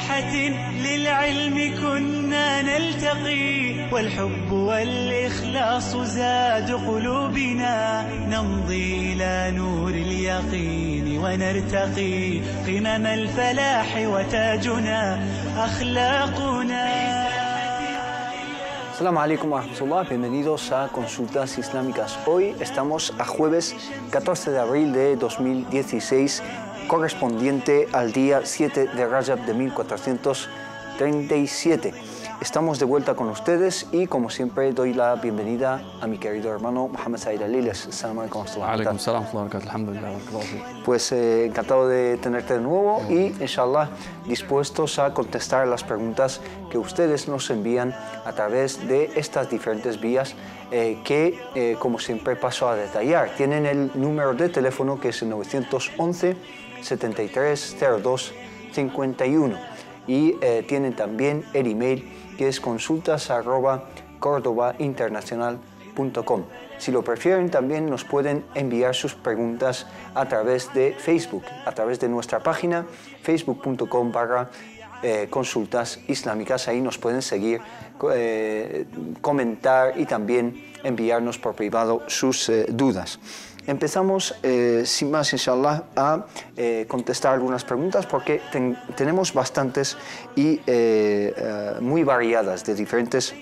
ساحة للعلم كنا نلتقي والحب والإخلاص زاد قلوبنا نمضي إلى نور اليقين ونرتقي قمم الفلاح وتاجنا أخلاقنا. Assalamu alaikum wa rahmatullah, bienvenidos a Consultas Islámicas. Hoy estamos a jueves 14 de abril de 2016, correspondiente al día 7 de Rajab de 1437. Estamos de vuelta con ustedes y, como siempre, doy la bienvenida a mi querido hermano Mohamed Said Aliles. Assalamu alaikum wa rahmatullah. Pues encantado de tenerte de nuevo y, inshallah, dispuestos a contestar las preguntas que ustedes nos envían a través de estas diferentes vías que, como siempre, paso a detallar. Tienen el número de teléfono que es el 911 73 02 51 y tienen también el email que es consultas@cordobainternacional.com. Si lo prefieren, también nos pueden enviar sus preguntas a través de Facebook, a través de nuestra página facebook.com/consultas islámicas. Ahí nos pueden seguir, comentar y también enviarnos por privado sus dudas. Empezamos, sin más, inshallah, a contestar algunas preguntas porque tenemos bastantes y muy variadas de diferentes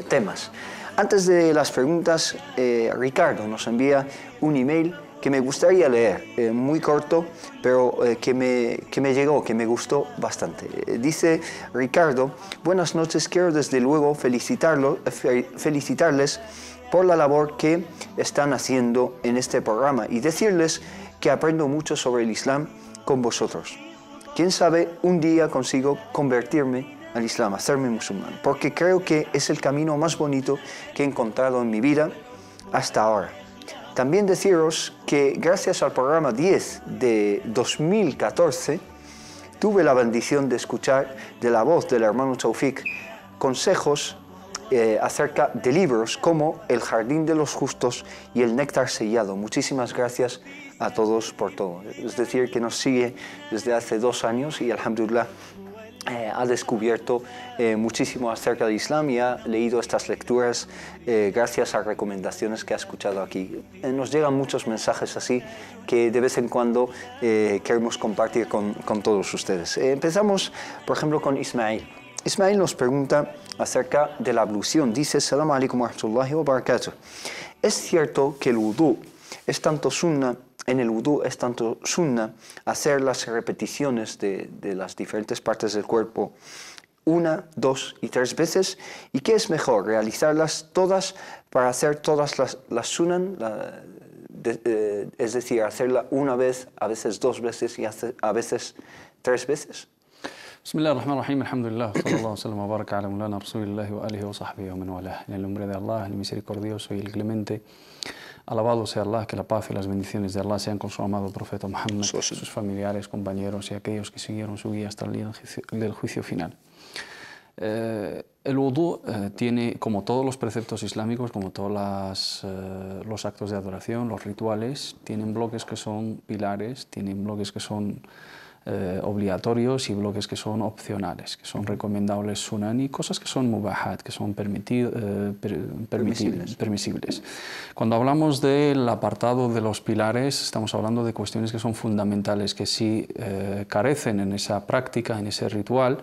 temas. Antes de las preguntas, Ricardo nos envía un email que me gustaría leer, muy corto, pero que me llegó, que me gustó bastante. Dice Ricardo: buenas noches, quiero desde luego felicitarles por la labor que están haciendo en este programa y decirles que aprendo mucho sobre el Islam con vosotros. Quién sabe, un día consigo convertirme al Islam, hacerme musulmán, porque creo que es el camino más bonito que he encontrado en mi vida hasta ahora. También deciros que gracias al programa 10 de 2014 tuve la bendición de escuchar de la voz del hermano Taufik consejos acerca de libros como El Jardín de los Justos y El Néctar Sellado. Muchísimas gracias a todos por todo. Es decir, que nos sigue desde hace 2 años y, alhamdulillah, ha descubierto muchísimo acerca del Islam y ha leído estas lecturas gracias a recomendaciones que ha escuchado aquí. Nos llegan muchos mensajes así que de vez en cuando queremos compartir con todos ustedes. Empezamos, por ejemplo, con Ismail. Ismail nos pregunta acerca de la ablución. Dice: Assalamu alaikum wa rahmatullahi wa barakatuh. ¿Es cierto que el wudú es tanto sunna, en el wudú es tanto sunna hacer las repeticiones de las diferentes partes del cuerpo 1, 2 y 3 veces? ¿Y qué es mejor, realizarlas todas para hacer todas las sunan, es decir, hacerla una vez, a veces 2 veces y a veces 3 veces? Bismillah ar-Rahman ar-Rahim, alhamdulillah, sallallahu wa sallam wa baraka ala mulana rasulillahi wa alihi wa sahbihi wa man wala. En el nombre de Allah, el misericordioso y el clemente, alabado sea Allah, que la paz y las bendiciones de Allah sean con su amado profeta Muhammad, sus familiares, compañeros y aquellos que siguieron su guía hasta el día del juicio final. El wudú tiene, como todos los preceptos islámicos, como todos los actos de adoración, los rituales, tienen bloques que son pilares, tienen bloques que son obligatorios y bloques que son opcionales, que son recomendables sunan, y cosas que son mubahat, que son permisibles. Cuando hablamos del apartado de los pilares, estamos hablando de cuestiones que son fundamentales, que si carecen en esa práctica, en ese ritual,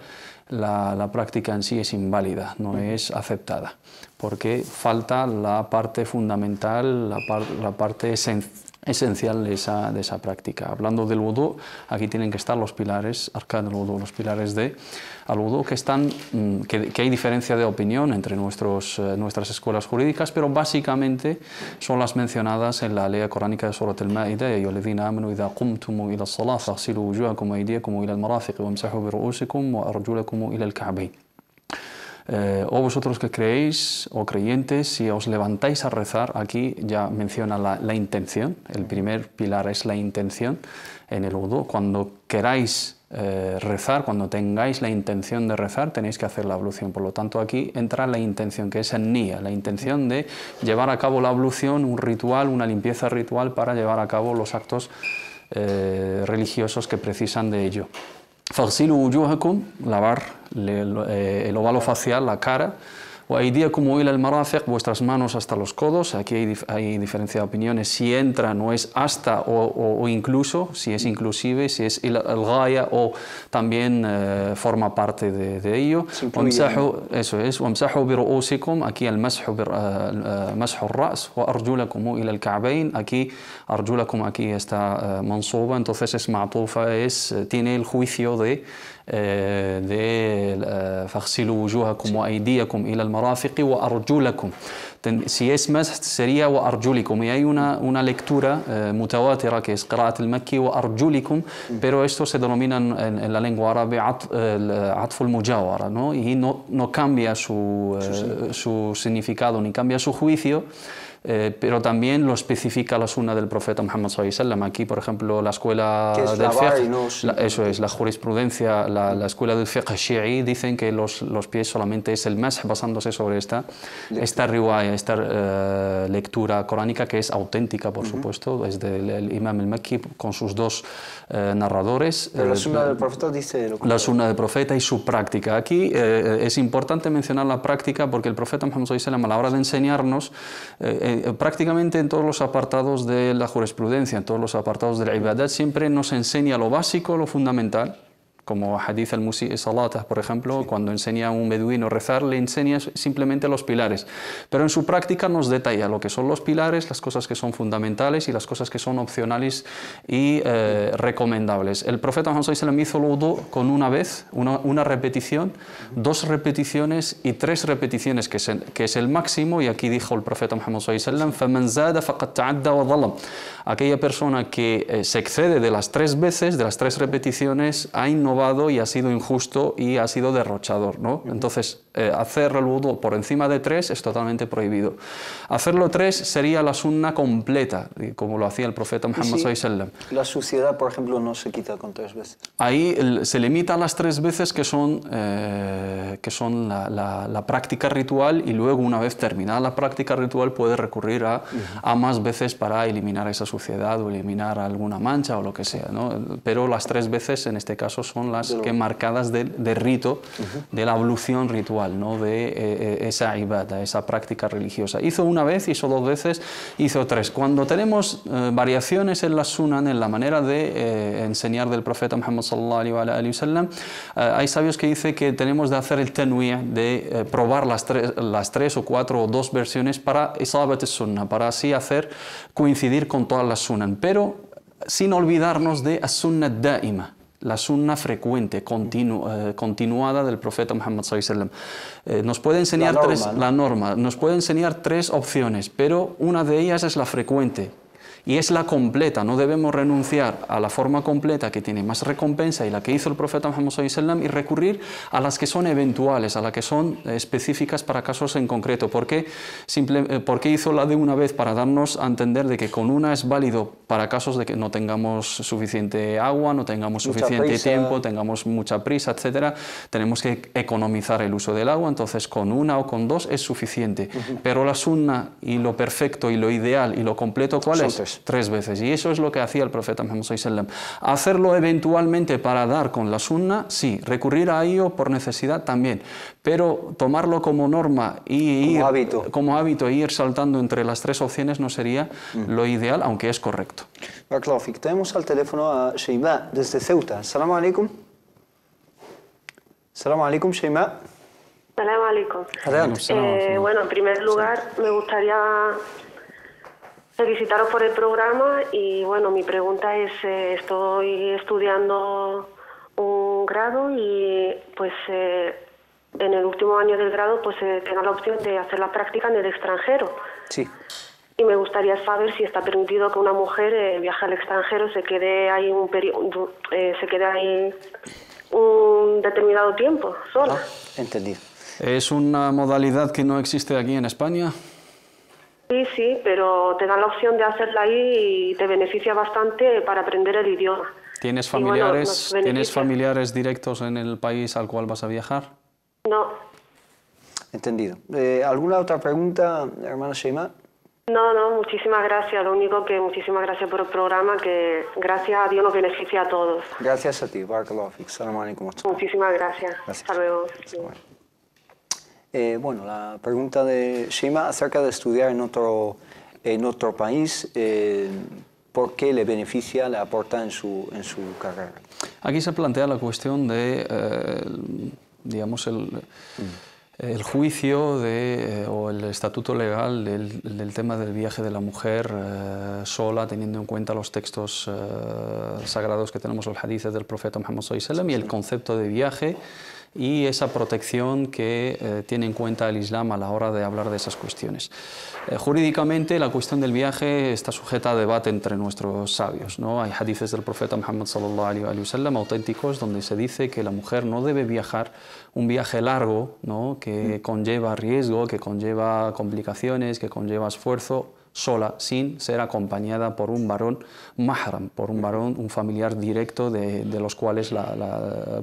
la práctica en sí es inválida, no es aceptada, porque falta la parte fundamental, la parte esencial de esa práctica. Hablando del wudú, aquí tienen que estar los pilares, arkan del wudú, los pilares del wudú, que hay diferencia de opinión entre nuestras escuelas jurídicas, pero básicamente son las mencionadas en la ley coránica de Surat al-Ma'ida: ya ayyuhalladhina amanu idha qumtum ila as-salati faghsilu wujuhakum wa aydiyakum ila al-marafiq wamsahu bi ru'usikum wa arjulakum ila al-ka'bayn. O vosotros que creéis o creyentes, si os levantáis a rezar, aquí ya menciona la intención. El primer pilar es la intención en el wudú. Cuando queráis rezar, cuando tengáis la intención de rezar, tenéis que hacer la ablución. Por lo tanto, aquí entra la intención, que es el niyya, la intención de llevar a cabo la ablución, un ritual, una limpieza ritual para llevar a cabo los actos religiosos que precisan de ello. فاغسلوا وجوهكم, lavar el óvalo facial, la cara. وأيديكم إلى المرافق, vuestras manos hasta los codos. Aquí hay diferencia de opiniones si entra, no es hasta o incluso, si es inclusive, si es el ghaya o también forma parte de ello. Eso es. وامسحوا برؤوسكم, aquí el مسح الرأس, وأرجلكم إلى الكعبين. Aquí أرجلكم aquí está mansuba, entonces es ma'tufa, tiene el juicio de فاغسلوا وجوهكم وأيديكم إلى المرافق وأرجلكم. Si es más sería وأرجلكم, y hay una lectura mutawatira que es قراءة المكي وأرجلكم, pero esto se denomina en la lengua árabe عطف المجاورة, ¿no? Y no cambia su significado ni cambia su juicio. Pero también lo especifica la sunna del profeta Muhammad sallallahu alaihi wasallam. Aquí, por ejemplo, la escuela del fiqh, eso es, la jurisprudencia, la escuela del fiqh shi'i, dicen que los pies solamente es el mash, basándose sobre esta riwaya, esta lectura coránica, que es auténtica, por supuesto, es del imam al-Makki con sus dos narradores. Pero la sunna del profeta dice lo contrario. La sunna del profeta y su práctica. Aquí es importante mencionar la práctica porque el profeta Muhammad sallallahu alaihi wasallam, a la hora de enseñarnos, prácticamente en todos los apartados de la jurisprudencia, en todos los apartados de la ibadat, siempre nos enseña lo básico, lo fundamental, como hadith al-Musi' salatah, por ejemplo, cuando enseña a un beduino a rezar, le enseña simplemente los pilares, pero en su práctica nos detalla lo que son los pilares, las cosas que son fundamentales y las cosas que son opcionales y recomendables. El profeta Muhammad sallallahu alaihi wasallam hizo el wudu con una vez, una repetición, 2 repeticiones y 3 repeticiones, que es el máximo, y aquí dijo el profeta Muhammad sallallahu alaihi wasallam: فَمَنْ زَادَ فَقَدْ تَعَدَّى وَظَلَمَ. Aquella persona que se excede de las 3 veces, de las 3 repeticiones, ha innovado y ha sido injusto y ha sido derrochador, ¿no? Entonces, hacer el wudu por encima de 3 es totalmente prohibido. Hacerlo 3 sería la sunna completa, como lo hacía el profeta Muhammad sallallahu alaihi wasallam. La suciedad, por ejemplo, no se quita con 3 veces. Ahí se limita a las 3 veces que son la práctica ritual, y luego, una vez terminada la práctica ritual, puede recurrir a más veces para eliminar esa suciedad o eliminar alguna mancha o lo que sea, ¿no? Pero las 3 veces en este caso son las que marcadas de rito, de la ablución ritual, ¿no? De esa ibada, esa práctica religiosa. Hizo una vez, hizo 2 veces, hizo 3. Cuando tenemos variaciones en la sunan, en la manera de enseñar del profeta Muhammad sallallahu alaihi wasallam, hay sabios que dicen que tenemos de hacer el tanwi', de probar las 3 o 4 o 2 versiones para isabat as-sunnah, para así hacer coincidir con todas las sunan, pero sin olvidarnos de as-sunnah da'ima, la sunna frecuente, continuada del profeta Muhammad sallallahu alaihi wasallam. Nos puede enseñar la norma, nos puede enseñar 3 opciones, pero una de ellas es la frecuente. Y es la completa, no debemos renunciar a la forma completa que tiene más recompensa y la que hizo el profeta Muhammad sallallahu alaihi wasallam, y recurrir a las que son eventuales, a las que son específicas para casos en concreto. ¿Por qué hizo la de una vez? Para darnos a entender de que con una es válido para casos de que no tengamos suficiente agua, no tengamos suficiente tiempo, tengamos mucha prisa, etcétera. Tenemos que economizar el uso del agua, entonces con una o con 2 es suficiente. Pero la sunna y lo perfecto y lo ideal y lo completo, ¿cuál es? 3 veces, y eso es lo que hacía el profeta Muhammad sallallahu alaihi wasallam. Hacerlo eventualmente para dar con la sunna, sí. Recurrir a ello por necesidad también, pero tomarlo como norma y como hábito e ir saltando entre las 3 opciones no sería lo ideal, aunque es correcto. Barakallahu. Tenemos al teléfono a Sheima desde Ceuta. Assalamu alaikum. Assalamu alaikum, Sheima. Assalamu alaikum. Bueno, en primer lugar me gustaría felicitaros por el programa, y bueno, mi pregunta es, estoy estudiando un grado y pues en el último año del grado pues tengo la opción de hacer la práctica en el extranjero. Sí. Y me gustaría saber si está permitido que una mujer viaje al extranjero, se quede ahí un determinado tiempo sola. Entendido. ¿Es una modalidad que no existe aquí en España? Sí, pero te dan la opción de hacerla ahí y te beneficia bastante para aprender el idioma. ¿Tienes familiares directos en el país al cual vas a viajar? No. Entendido. ¿Alguna otra pregunta, hermana Sheima? No, no, muchísimas gracias. Lo único que muchísimas gracias por el programa, que gracias a Dios nos beneficia a todos. Gracias a ti, Barakallahu fik. Salam alaikum. Muchísimas gracias. Gracias. Hasta luego. Bueno, la pregunta de Shima acerca de estudiar en otro país, ¿por qué le beneficia, le aporta en su carrera? Aquí se plantea la cuestión de, digamos, el juicio o el estatuto legal del tema del viaje de la mujer sola, teniendo en cuenta los textos sagrados que tenemos, los hadices del profeta Muhammad sallallahu alaihi wasallam, y el concepto de viaje y esa protección que tiene en cuenta el Islam a la hora de hablar de esas cuestiones. Jurídicamente, la cuestión del viaje está sujeta a debate entre nuestros sabios, ¿no? Hay hadices del profeta Muhammad sallallahu alaihi wasallam auténticos donde se dice que la mujer no debe viajar un viaje largo, ¿no? Que conlleva riesgo, que conlleva complicaciones, que conlleva esfuerzo, sola, sin ser acompañada por un varón mahram, por un varón, un familiar directo de los cuales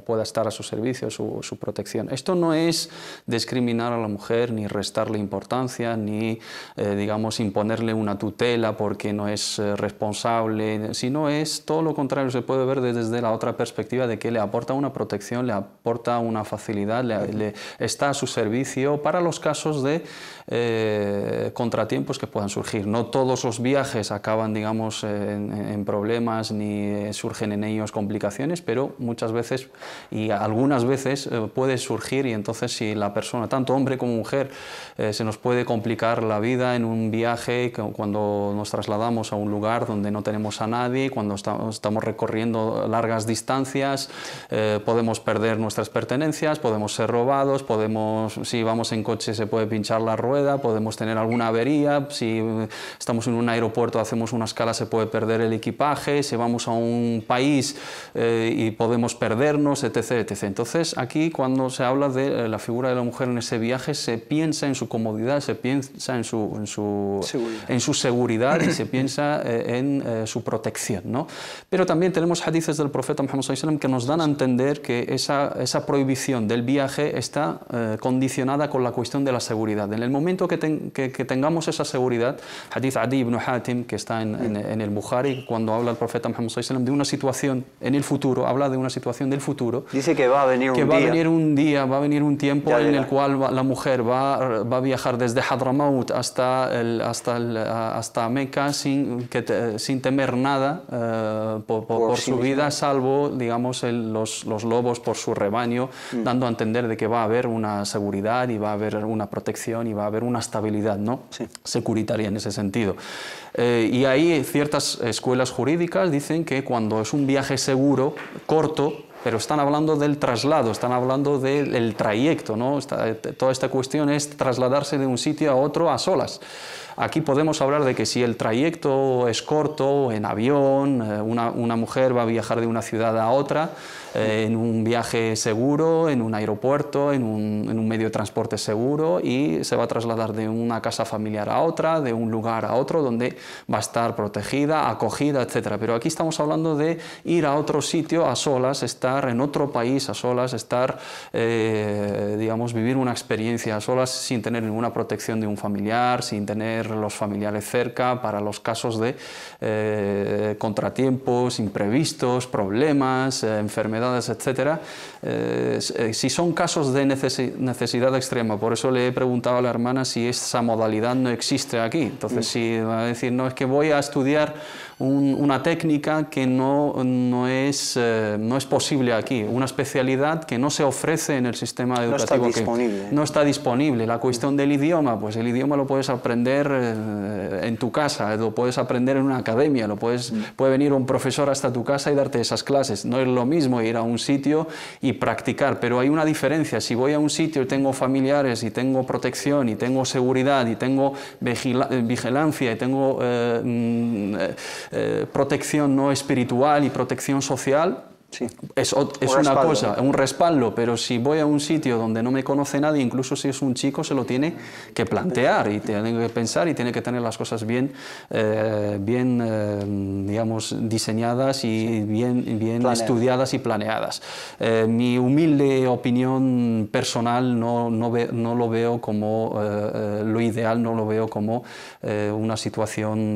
pueda estar a su servicio, su protección. Esto no es discriminar a la mujer, ni restarle importancia, ni, digamos, imponerle una tutela porque no es responsable, sino es todo lo contrario, se puede ver desde la otra perspectiva de que le aporta una protección, le aporta una facilidad, está a su servicio para los casos de contratiempos que puedan surgir. No todos los viajes acaban, digamos, en problemas ni surgen en ellos complicaciones, pero muchas veces y algunas veces puede surgir, y entonces si la persona, tanto hombre como mujer, se nos puede complicar la vida en un viaje cuando nos trasladamos a un lugar donde no tenemos a nadie, cuando estamos recorriendo largas distancias, podemos perder nuestras pertenencias, podemos ser robados, si vamos en coche se puede pinchar la rueda, podemos tener alguna avería, si estamos en un aeropuerto, hacemos una escala, se puede perder el equipaje, si vamos a un país y podemos perdernos, etc., etc. Entonces, aquí cuando se habla de la figura de la mujer en ese viaje, se piensa en su comodidad, se piensa en su seguridad y se piensa en su protección, ¿no? Pero también tenemos hadices del profeta Muhammad sallallahu alaihi wasallam que nos dan a entender que esa prohibición del viaje está condicionada con la cuestión de la seguridad. En el momento que tengamos esa seguridad, hadith Adi ibn Hatim, que está en el Bukhari, cuando habla el profeta Muhammad sallallahu alaihi wasallam de una situación en el futuro, habla de una situación del futuro. Dice que va a venir un día, va a venir un tiempo en el cual la mujer va a viajar desde Hadramaut hasta Meca sin temer nada por su vida, salvo, digamos, los lobos por su rebaño, dando a entender de que va a haber una seguridad y va a haber una protección y va a haber una estabilidad, ¿no? Sí. Securitaria en ese sentido. Y ahí ciertas escuelas jurídicas dicen que cuando es un viaje seguro, corto, pero están hablando del traslado, están hablando del trayecto, ¿no? Toda esta cuestión es trasladarse de un sitio a otro a solas. Aquí podemos hablar de que si el trayecto es corto, en avión, una mujer va a viajar de una ciudad a otra, en un viaje seguro, en un aeropuerto, en un medio de transporte seguro, y se va a trasladar de una casa familiar a otra, de un lugar a otro, donde va a estar protegida, acogida, etc. Pero aquí estamos hablando de ir a otro sitio a solas, estar en otro país a solas, digamos, vivir una experiencia a solas sin tener ninguna protección de un familiar, sin tener los familiares cerca, para los casos de contratiempos, imprevistos, problemas, enfermedades, etc. Si son casos de necesidad extrema, por eso le he preguntado a la hermana si esa modalidad no existe aquí. Entonces, si va a decir, no, es que voy a estudiar una técnica que no es posible aquí, una especialidad que no se ofrece en el sistema educativo. No está disponible. La cuestión del idioma, pues el idioma lo puedes aprender en tu casa, lo puedes aprender en una academia, puede venir un profesor hasta tu casa y darte esas clases. No es lo mismo ir a un sitio y practicar, pero hay una diferencia. Si voy a un sitio y tengo familiares y tengo protección y tengo seguridad y tengo vigilancia y tengo protección no espiritual y protección social, Sí. Es Un una respaldo, cosa, ¿no? un respaldo, pero si voy a un sitio donde no me conoce nadie, incluso si es un chico, se lo tiene que plantear y tiene que pensar y tiene que tener las cosas bien, digamos, diseñadas y bien estudiadas y planeadas. Mi humilde opinión personal no lo veo como lo ideal, no lo veo como una situación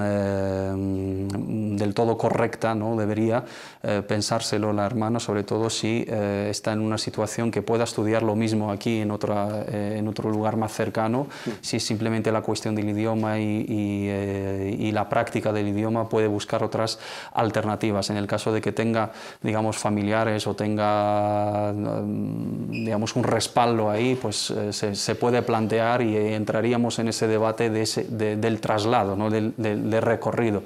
del todo correcta, ¿no? Debería pensárselo la hermana, sobre todo si está en una situación que pueda estudiar lo mismo aquí en otro lugar más cercano. Si es simplemente la cuestión del idioma y la práctica del idioma, puede buscar otras alternativas. En el caso de que tenga, digamos, familiares o tenga, digamos, un respaldo ahí, pues se puede plantear y entraríamos en ese debate del traslado, ¿no? del recorrido.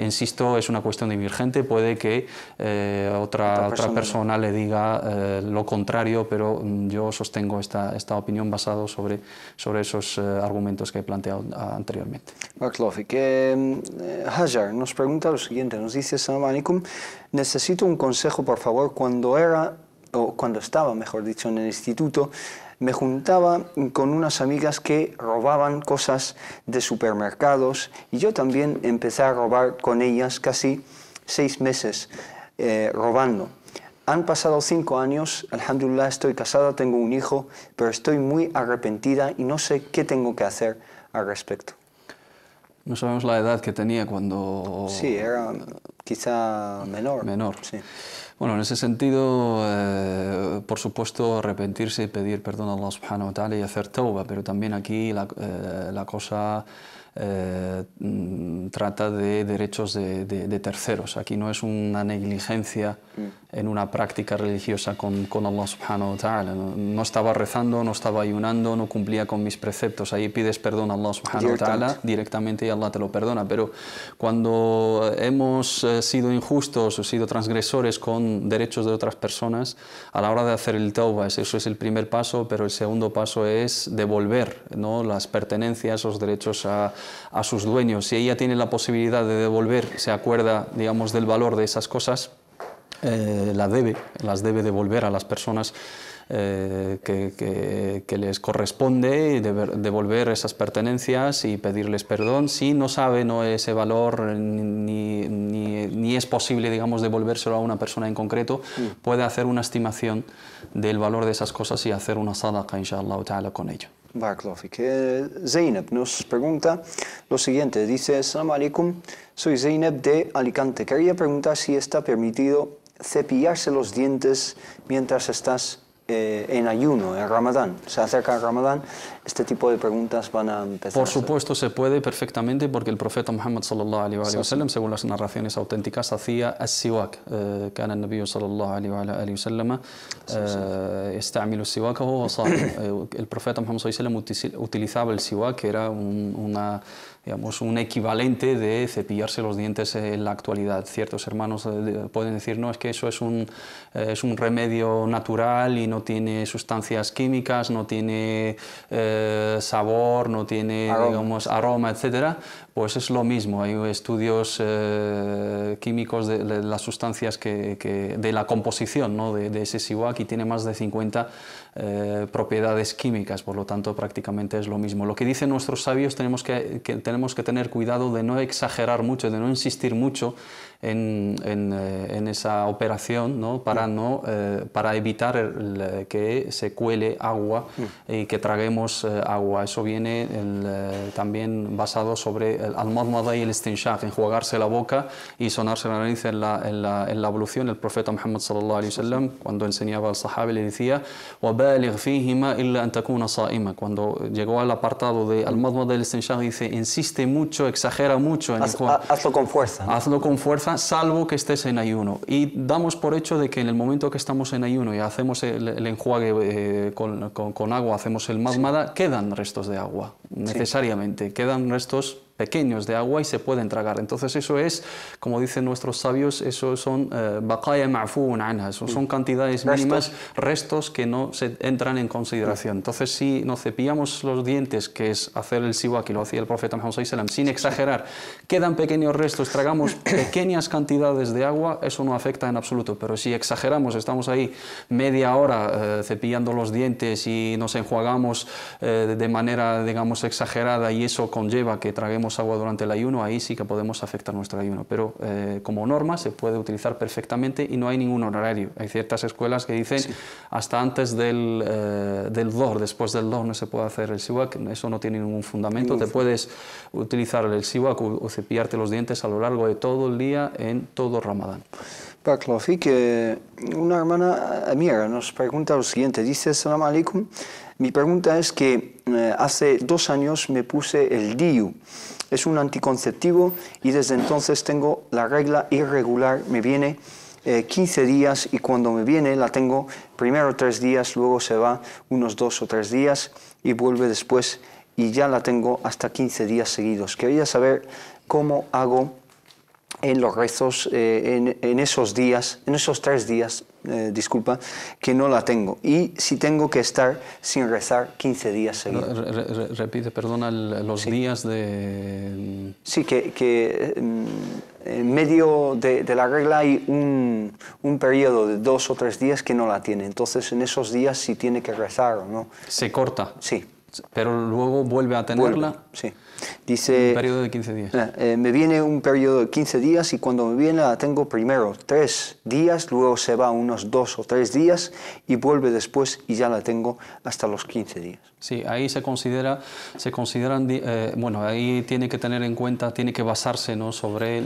Insisto, es una cuestión divergente, puede que otra persona le diga lo contrario, pero yo sostengo esta opinión basado sobre esos argumentos que he planteado anteriormente. Barakallahu fik. Hajar nos pregunta lo siguiente, nos dice: Assalamu alaikum, necesito un consejo por favor. Cuando estaba, mejor dicho, en el instituto, me juntaba con unas amigas que robaban cosas de supermercados y yo también empecé a robar con ellas casi 6 meses robando. Han pasado 5 años, alhamdulillah, estoy casada, tengo un hijo, pero estoy muy arrepentida y no sé qué tengo que hacer al respecto. No sabemos la edad que tenía cuando... Sí, era quizá menor. Menor. Sí. Bueno, en ese sentido, por supuesto, arrepentirse y pedir perdón a Allah subhanahu wa ta'ala y hacer tauba, pero también aquí la cosa trata de derechos de terceros. Aquí no es una negligencia en una práctica religiosa con Allah subhanahu wa ta'ala. No estaba rezando, no estaba ayunando, no cumplía con mis preceptos. Ahí pides perdón a Allah subhanahu wa ta'ala directamente y Allah te lo perdona. Pero cuando hemos sido injustos o sido transgresores con derechos de otras personas, a la hora de hacer el tauba, eso es el primer paso, pero el segundo paso es devolver, ¿no?, las pertenencias, los derechos a sus dueños. Si ella tiene la posibilidad de devolver, se acuerda, digamos, del valor de esas cosas, las debe devolver a las personas que les corresponde, y devolver esas pertenencias y pedirles perdón. Si no sabe ese valor ni es posible, digamos, devolvérselo a una persona en concreto, puede hacer una estimación del valor de esas cosas y hacer una sadaqa, inshallah ta'ala, con ello. Barakallahu fik. Zeynep nos pregunta lo siguiente, dice: Assalamu alaikum, soy Zeynep de Alicante. Quería preguntar si está permitido cepillarse los dientes mientras estás en ayuno, en Ramadán. Se acerca el Ramadán, este tipo de preguntas van a empezar. Por supuesto se puede perfectamente, porque el profeta Muhammad sallallahu alaihi wasallam, según las narraciones auténticas, hacía as-siwak. كان النبي صلى الله عليه وآله وسلم يستعمل السواك وهو صائم. El profeta Muhammad sallallahu alaihi wasallam utilizaba el siwak, que era digamos, un equivalente de cepillarse los dientes en la actualidad. Ciertos hermanos pueden decir: no, es que eso es un remedio natural y no tiene sustancias químicas, no tiene sabor, no tiene digamos, aroma, etc. Pues es lo mismo. Hay estudios químicos de las sustancias de la composición, ¿no?, de ese siwak, y tiene más de 50 propiedades químicas, por lo tanto prácticamente es lo mismo. Lo que dicen nuestros sabios, tenemos que tener cuidado de no exagerar mucho, de no insistir mucho en esa operación, ¿no?, para evitar que se cuele agua y que traguemos agua. Eso viene también basado sobre el al-madmada y el istinshaq, enjuagarse la boca y sonarse la nariz en la ablución. El profeta Muhammad sallallahu alaihi wasallam, cuando enseñaba al sahabi, le decía: وَبَالِغْ فِيهِمَا إِلَّا أَن تَكُونَ صَائِمًا. Cuando llegó al apartado de al-madmada y el istinshaq, dice: insiste mucho, exagera mucho en hazlo con fuerza, ¿no? Hazlo con fuerza, salvo que estés en ayuno. Y damos por hecho de que en el momento que estamos en ayuno y hacemos el enjuague con agua, hacemos el madmada, quedan restos de agua, necesariamente. Quedan restos pequeños de agua y se pueden tragar. Entonces eso es, como dicen nuestros sabios, eso son baqaya ma'fuun anha, son cantidades mínimas, restos que no se entran en consideración. Entonces si nos cepillamos los dientes, que es hacer el siwak, y lo hacía el profeta Muhammad sallallahu alaihi wasallam, sin exagerar, quedan pequeños restos, tragamos pequeñas cantidades de agua, eso no afecta en absoluto. Pero si exageramos, estamos ahí media hora cepillando los dientes y nos enjuagamos de manera, digamos, exagerada, y eso conlleva que traguemos agua durante el ayuno, ahí sí que podemos afectar nuestro ayuno. Pero como norma se puede utilizar perfectamente y no hay ningún horario. Hay ciertas escuelas que dicen hasta antes del dhuhr, después del dhuhr no se puede hacer el siwak, eso no tiene ningún fundamento. Te puedes utilizar el siwak o cepillarte los dientes a lo largo de todo el día en todo Ramadán. Que una hermana Amira nos pregunta lo siguiente, dice: Salam alaikum, mi pregunta es que hace 2 años me puse el DIU, es un anticonceptivo y desde entonces tengo la regla irregular, me viene 15 días y cuando me viene la tengo primero 3 días, luego se va unos 2 o 3 días y vuelve después y ya la tengo hasta 15 días seguidos. Quería saber cómo hago en los rezos en esos días, en esos 3 días, disculpa, que no la tengo. Y si tengo que estar sin rezar 15 días seguidos. Repite, perdona, los días de... Sí, que en medio de la regla hay un periodo de 2 o 3 días que no la tiene. Entonces en esos días sí tiene que rezar o no. ¿Se corta? Sí. Pero luego vuelve a tenerla. Vuelve, sí. Dice, un periodo de 15 días. Me viene un periodo de 15 días y cuando me viene la tengo primero 3 días, luego se va unos 2 o 3 días y vuelve después y ya la tengo hasta los 15 días. Sí, ahí se consideran, bueno, ahí tiene que tener en cuenta, tiene que basarse, ¿no?, sobre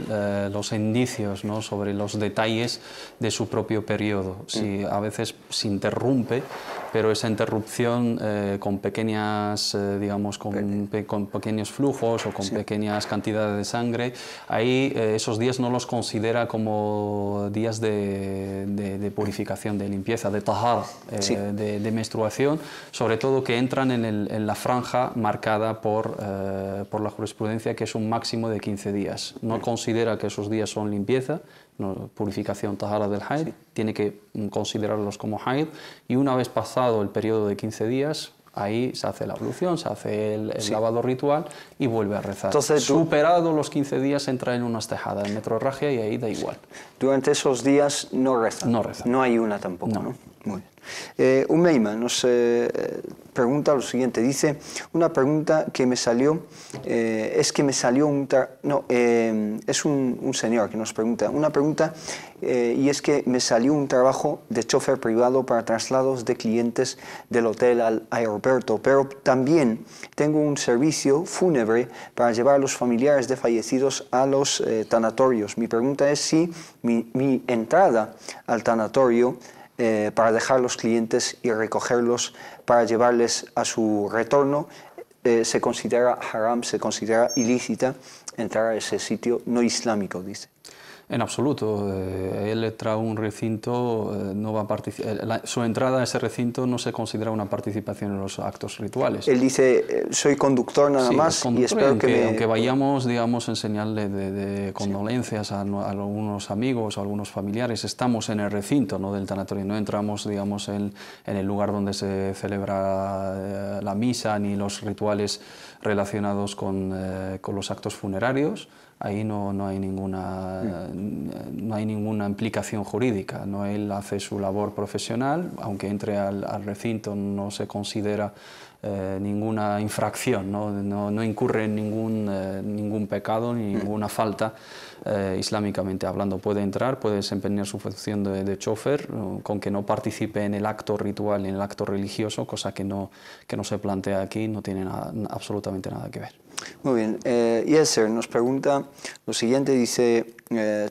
los indicios, ¿no?, sobre los detalles de su propio periodo. Si a veces se interrumpe, pero esa interrupción con pequeñas, digamos, con pequeños flujos o con pequeñas cantidades de sangre, ahí esos días no los considera como días de purificación, de limpieza, de tahara, de menstruación, sobre todo que entran en la franja marcada por la jurisprudencia, que es un máximo de 15 días. No considera que esos días son limpieza, no, purificación tahara del haid, tiene que considerarlos como haid, y una vez pasado el periodo de 15 días, ahí se hace la ablución, se hace el lavado ritual y vuelve a rezar. Entonces, superado los 15 días entra en una estejada, en metrorragia, y ahí da igual. Durante esos días no reza. No reza. No hay una tampoco, ¿no? Muy bien. Umeima nos pregunta lo siguiente, dice, una pregunta que me salió, es que me salió es un señor que nos pregunta, una pregunta, y es que me salió un trabajo de chofer privado para traslados de clientes del hotel al aeropuerto, pero también tengo un servicio fúnebre para llevar a los familiares de fallecidos a los tanatorios. Mi pregunta es si mi entrada al tanatorio para dejar los clientes y recogerlos para llevarles a su retorno, se considera haram, se considera ilícita entrar a ese sitio no islámico, dice. En absoluto. Él entra a un recinto, no va a participar. Su entrada a ese recinto no se considera una participación en los actos rituales. Él dice, soy conductor nada más y espero aunque vayamos, digamos, en señal de condolencias a algunos amigos o algunos familiares, estamos en el recinto, no del tanatorio, no entramos, digamos, en el lugar donde se celebra la misa ni los rituales relacionados con los actos funerarios. Ahí no hay ninguna implicación jurídica, ¿no? Él hace su labor profesional, aunque entre al recinto no se considera ninguna infracción, no incurre en ningún pecado ni ninguna falta islámicamente hablando. Puede entrar, puede desempeñar su función de chofer, con que no participe en el acto ritual, en el acto religioso, cosa que no se plantea aquí, no tiene absolutamente nada que ver. Muy bien. Yeser nos pregunta lo siguiente, dice,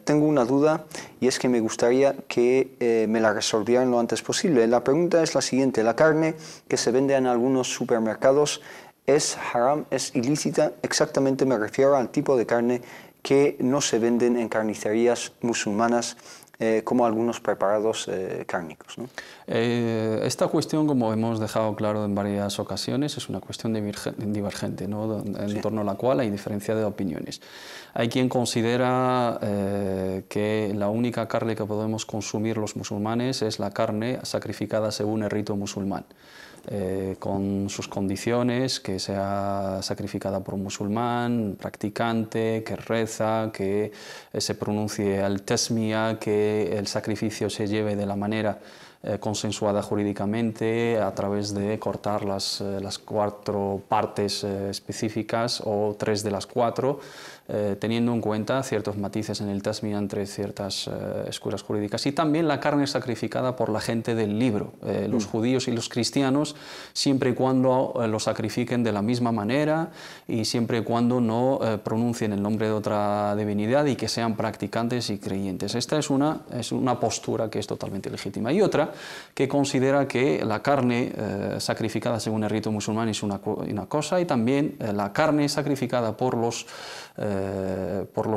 tengo una duda y es que me gustaría que me la resolvieran lo antes posible. La pregunta es la siguiente, la carne que se vende en algunos supermercados ¿es haram, es ilícita? Exactamente me refiero al tipo de carne que no se venden en carnicerías musulmanas como algunos preparados cárnicos, ¿no? Esta cuestión, como hemos dejado claro en varias ocasiones, es una cuestión divergente, ¿no? En torno a la cual hay diferencia de opiniones. Hay quien considera que la única carne que podemos consumir los musulmanes es la carne sacrificada según el rito musulmán. Con sus condiciones, que sea sacrificada por un musulmán, practicante, que reza, que se pronuncie al tasmiya, que el sacrificio se lleve de la manera consensuada jurídicamente a través de cortar las 4 partes específicas o 3 de las 4, teniendo en cuenta ciertos matices en el tasmiya entre ciertas escuelas jurídicas, y también la carne sacrificada por la gente del libro, los judíos y los cristianos, siempre y cuando lo sacrifiquen de la misma manera y siempre y cuando no pronuncien el nombre de otra divinidad y que sean practicantes y creyentes. Esta es una postura que es totalmente legítima. Y otra que considera que la carne sacrificada según el rito musulmán es una cosa, y también la carne sacrificada por los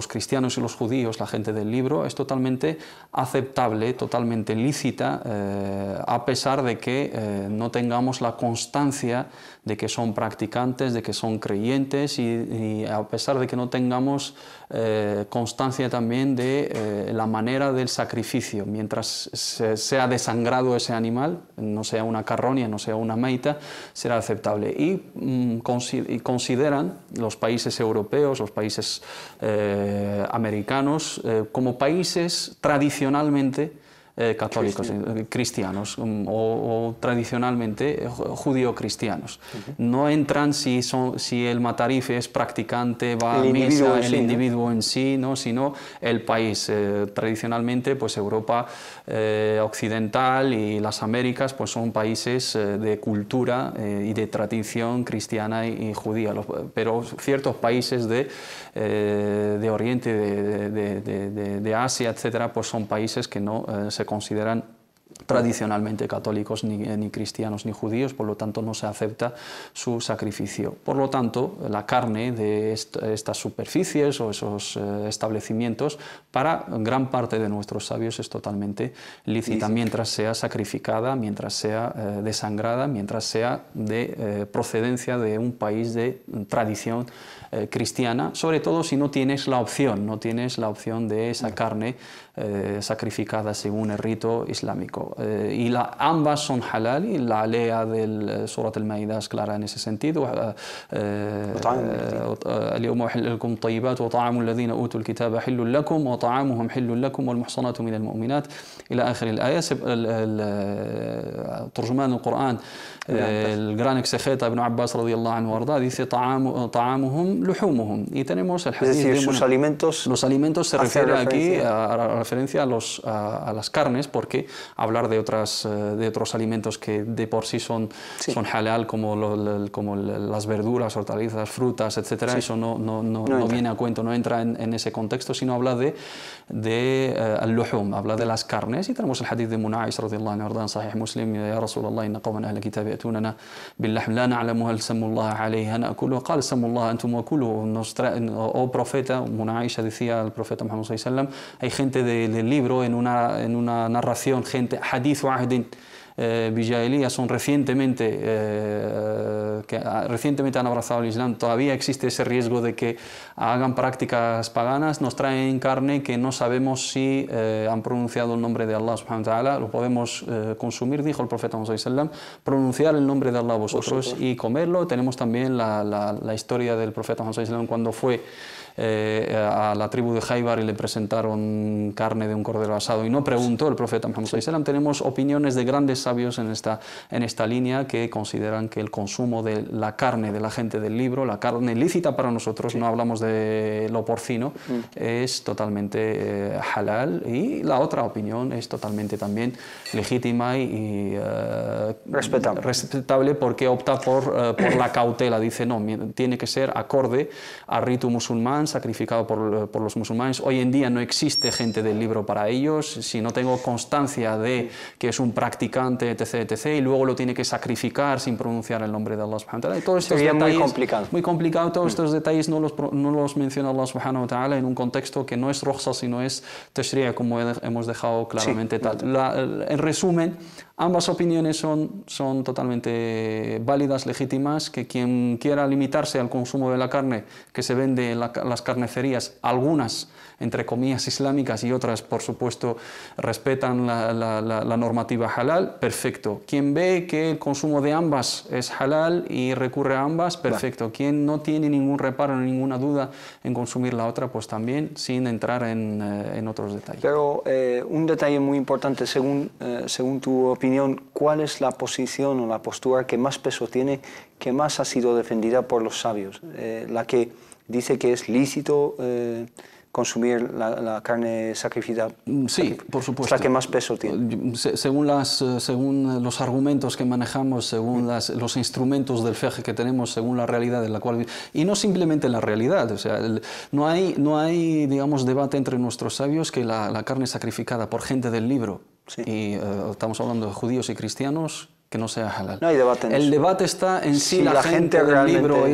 cristianos y los judíos, la gente del libro, es totalmente aceptable, totalmente lícita, a pesar de que no tengamos la constancia de que son practicantes, de que son creyentes, y a pesar de que no tengamos constancia también de la manera del sacrificio. Mientras sea desangrado ese animal, no sea una carroña, no sea una meita, será aceptable. Y consideran los países europeos, los países americanos, como países tradicionalmente católicos, cristianos o tradicionalmente judío-cristianos. No entran si el matarife es practicante, va a misa, el individuo en sí, ¿no? Sino el país. Tradicionalmente, pues Europa occidental y las Américas pues son países de cultura y de tradición cristiana y judía, pero ciertos países de Oriente, de Asia, etcétera, pues son países que no se consideran tradicionalmente católicos, ni cristianos ni judíos, por lo tanto no se acepta su sacrificio. Por lo tanto, la carne de estas superficies o esos establecimientos, para gran parte de nuestros sabios es totalmente lícita, mientras sea sacrificada, mientras sea desangrada, mientras sea de procedencia de un país de tradición cristiana, sobre todo si no tienes la opción de esa carne sacrificada según el rito islámico. Y ambas son halal, y la alea del Surat al-Ma'idah es clara en ese sentido. اليوم أحل لكم الطيبات وطعام الذين أوتوا الكتاب حل لكم وطعامهم حل لكم والمحصنات من المؤمنات إلى آخر الآية. ترجمان القرآن el gran exegeta Ibn Abbas radiyallahu anhu warda dice طعامهم لحومهم, y tenemos el hadith de sus alimentos. Los alimentos se refiere aquí a referencia a las carnes, porque hablar de otros alimentos que de por sí son halal, como las verduras, hortalizas, frutas, etcétera, eso no viene a cuento, no entra en ese contexto, sino habla de al-luhum, habla de las carnes. Y tenemos el hadith de Muna'is radiyallahu anhu warda en Sahih Muslim: Ya Rasulallah, inna qawman ahla kitab يأتوننا باللحم لا نعلم هل سموا الله عليه نأكله قال سموا الله أنتم وكلوا. Oh profeta, Munaisha decía al profeta Muhammad sallallahu alaihi wasallam, hay gente del libro en una narración, gente hadith wa ahdin Bijahiliya, son recientemente han abrazado el Islam, todavía existe ese riesgo de que hagan prácticas paganas, nos traen carne que no sabemos si han pronunciado el nombre de Allah subhanahu wa ta'ala, lo podemos consumir, dijo el profeta Muhammad sallallahu alaihi wasallam, pronunciar el nombre de Allah vosotros y comerlo. Tenemos también la historia del profeta Muhammad sallallahu alaihi wasallam cuando fue a la tribu de Khaybar y le presentaron carne de un cordero asado y no preguntó el profeta Muhammad sallallahu alaihi wasallam. Tenemos opiniones de grandes sabios en esta línea que consideran que el consumo de la carne de la gente del libro, la carne lícita para nosotros, no hablamos de lo porcino, es totalmente halal, y la otra opinión es totalmente también legítima y respetable porque opta por la cautela. Dice, no, tiene que ser acorde al rito musulmán, sacrificado por los musulmanes. Hoy en día no existe gente del libro para ellos. Si no tengo constancia de que es un practicante, etc., etc., y luego lo tiene que sacrificar sin pronunciar el nombre de Allah subhanahu wa ta'ala. Y todos estos sería detalles, muy complicado. Muy complicado. Todos estos detalles no los menciona Allah subhanahu wa ta'ala en un contexto que no es rukhsa, sino es tashri'a, como hemos dejado claramente. Sí, en resumen, ambas opiniones son totalmente válidas, legítimas, que quien quiera limitarse al consumo de la carne que se vende en las carnicerías, algunas, entre comillas, islámicas y otras, por supuesto, respetan la normativa halal, perfecto. Quien ve que el consumo de ambas es halal y recurre a ambas, perfecto. Quien no tiene ningún reparo, ninguna duda en consumir la otra, pues también, sin entrar en otros detalles. Pero un detalle muy importante, según tu opinión, ¿cuál es la posición o la postura que más peso tiene, que más ha sido defendida por los sabios? La que dice que es lícito consumir la carne sacrificada. Sí, por supuesto. ¿Es la que más peso tiene? Según los argumentos que manejamos, según los instrumentos del fiqh que tenemos, según la realidad en la cual... Y no simplemente la realidad, o sea, no hay, digamos, debate entre nuestros sabios que la carne sacrificada por gente del libro, sí. Y estamos hablando de judíos y cristianos, que no sea halal. No hay debate en el eso. Debate está en si la gente del libro,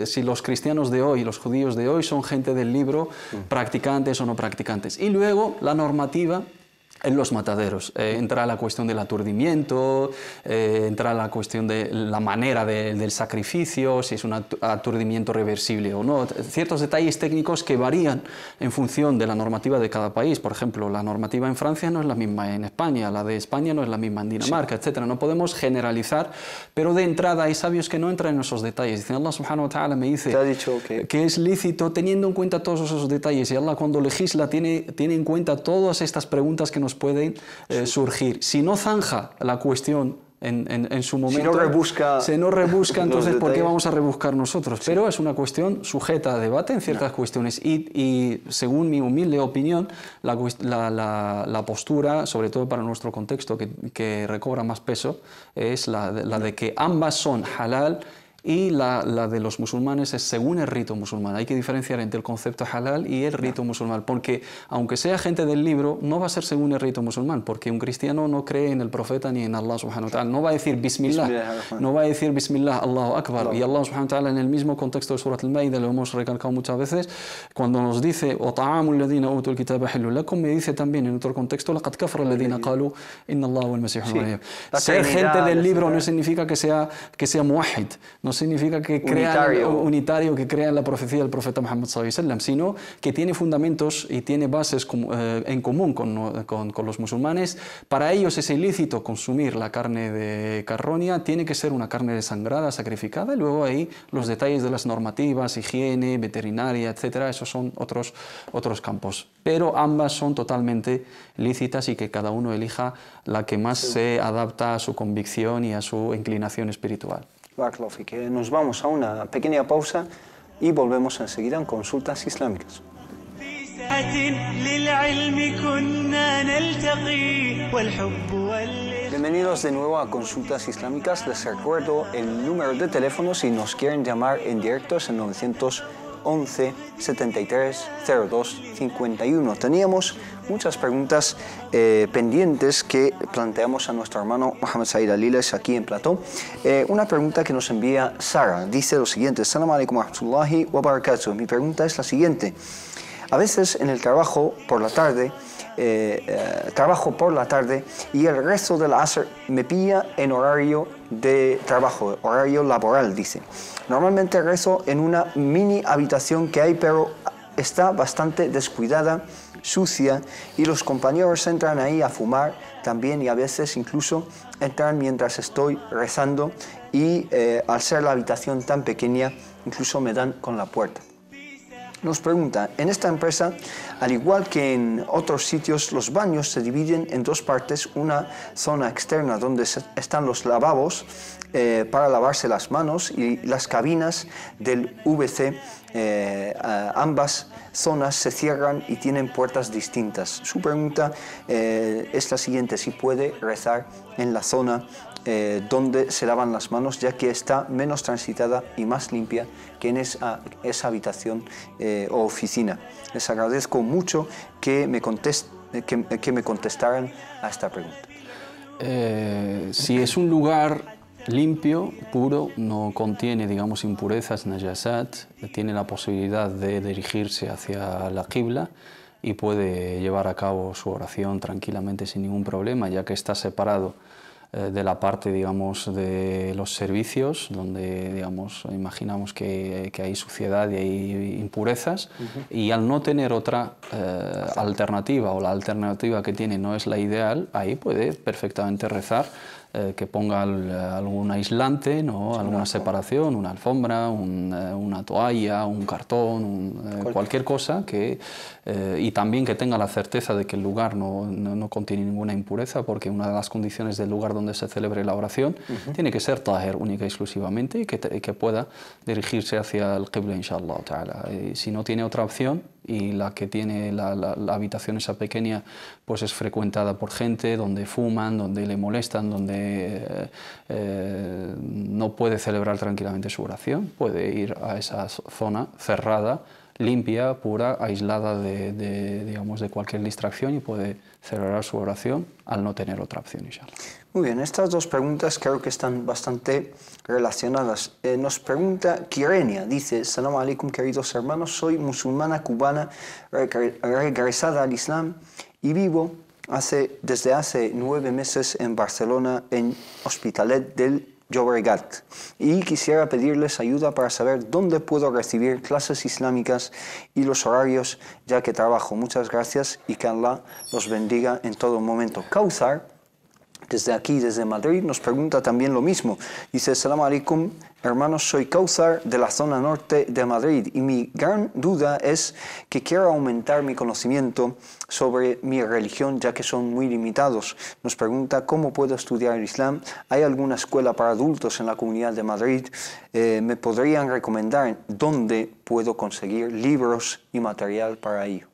si los cristianos de hoy, los judíos de hoy son gente del libro, practicantes o no practicantes. Y luego la normativa en los mataderos. Entra la cuestión del aturdimiento, entra la cuestión de la manera del sacrificio, si es un aturdimiento reversible o no. Ciertos detalles técnicos que varían en función de la normativa de cada país. Por ejemplo, la normativa en Francia no es la misma en España, la de España no es la misma en Dinamarca, sí, etc. No podemos generalizar, pero de entrada hay sabios que no entran en esos detalles. Dicen, Allah subhanahu wa ta'ala me dice que es lícito teniendo en cuenta todos esos detalles. Y Allah, cuando legisla, tiene en cuenta todas estas preguntas que nos pueden surgir. Si no zanja la cuestión en su momento, si no rebusca entonces ¿por qué vamos a rebuscar nosotros? Sí. Pero es una cuestión sujeta a debate en ciertas cuestiones y según mi humilde opinión, la postura, sobre todo para nuestro contexto, que recobra más peso, es la de que ambas son halal. Y la de los musulmanes es según el rito musulmán. Hay que diferenciar entre el concepto halal y el rito musulmán, porque aunque sea gente del libro, no va a ser según el rito musulmán, porque un cristiano no cree en el profeta ni en Allah subhanahu wa ta'ala. No va a decir Bismillah, no va a decir Bismillah, Allahu Akbar. Y Allah subhanahu wa ta'ala en el mismo contexto de Surat al-Ma'idah, lo hemos recalcado muchas veces, cuando nos dice وَطَعَامُ الَّذِينَ أُوتُوا الْكِتَابَ حِلٌّ لَكُمْ, me dice también en otro contexto لَقَدْ كَفَرَ الَّذِينَ قَالُوا إِنَّ اللَّهَ وَالْمَسِيحُ ابْنُ مَرْيَمَ. Ser gente del libro no significa que sea muahid, no significa que unitario, que crea en la profecía del profeta Muhammad sallallahu alaihi wasallam, sino que tiene fundamentos y tiene bases en común con los musulmanes. Para ellos es ilícito consumir la carne de carroña, tiene que ser una carne desangrada, sacrificada, y luego ahí los detalles de las normativas, higiene, veterinaria, etcétera, esos son otros campos. Pero ambas son totalmente lícitas y que cada uno elija la que más se adapta a su convicción y a su inclinación espiritual. Nos vamos a una pequeña pausa y volvemos enseguida en Consultas Islámicas. Bienvenidos de nuevo a Consultas Islámicas. Les recuerdo el número de teléfono si nos quieren llamar en directo, es el 911 73 02 51. Teníamos muchas preguntas pendientes que planteamos a nuestro hermano Mohamed Said Aliles aquí en Plató. Una pregunta que nos envía Sara dice lo siguiente: Assalamu alaikum wa rahmatullahi wa barakatuh. Mi pregunta es la siguiente: a veces en el trabajo por la tarde y el resto del asr me pilla en horario de trabajo, horario laboral, dice. Normalmente rezo en una mini habitación que hay, pero está bastante descuidada, sucia, y los compañeros entran ahí a fumar también, y a veces incluso entran mientras estoy rezando, y al ser la habitación tan pequeña incluso me dan con la puerta. Nos pregunta: en esta empresa, al igual que en otros sitios, los baños se dividen en dos partes, una zona externa donde están los lavabos para lavarse las manos y las cabinas del WC. Ambas zonas se cierran y tienen puertas distintas. Su pregunta es la siguiente: si puede rezar en la zona donde se lavan las manos, ya que está menos transitada y más limpia que en esa habitación o oficina. Les agradezco mucho que me contestaran a esta pregunta. Si es un lugar limpio, puro, no contiene, digamos, impurezas, najasat, tiene la posibilidad de dirigirse hacia la qibla y puede llevar a cabo su oración tranquilamente sin ningún problema, ya que está separado de la parte, digamos, de los servicios, donde, digamos, imaginamos que hay suciedad y hay impurezas, y al no tener otra alternativa, o la alternativa que tiene no es la ideal, ahí puede perfectamente rezar, que ponga algún aislante, ¿no? Alguna separación, una alfombra, una toalla, un cartón, cualquier cosa, y también que tenga la certeza de que el lugar no contiene ninguna impureza, porque una de las condiciones del lugar donde se celebre la oración tiene que ser tahir única y exclusivamente, y que pueda dirigirse hacia el qibla, inshallah ta'ala. Si no tiene otra opción, y la que tiene la habitación esa pequeña pues es frecuentada por gente, donde fuman, donde le molestan, donde no puede celebrar tranquilamente su oración, puede ir a esa zona cerrada, limpia, pura, aislada digamos, de cualquier distracción, y puede celebrar su oración al no tener otra opción, inshallah. Muy bien, estas dos preguntas creo que están bastante relacionadas. Nos pregunta Kirenia, dice: Salam alaikum, queridos hermanos, soy musulmana cubana regresada al Islam y vivo desde hace 9 meses en Barcelona, en Hospitalet del Llobregat, y quisiera pedirles ayuda para saber dónde puedo recibir clases islámicas y los horarios, ya que trabajo. Muchas gracias y que Allah los bendiga en todo momento. Kauthar, desde aquí, desde Madrid, nos pregunta también lo mismo. Dice: Salam alaikum, hermanos, soy Kauthar de la zona norte de Madrid y mi gran duda es que quiero aumentar mi conocimiento sobre mi religión, ya que son muy limitados. Nos pregunta cómo puedo estudiar el Islam. ¿Hay alguna escuela para adultos en la Comunidad de Madrid? ¿Me podrían recomendar dónde puedo conseguir libros y material para ello?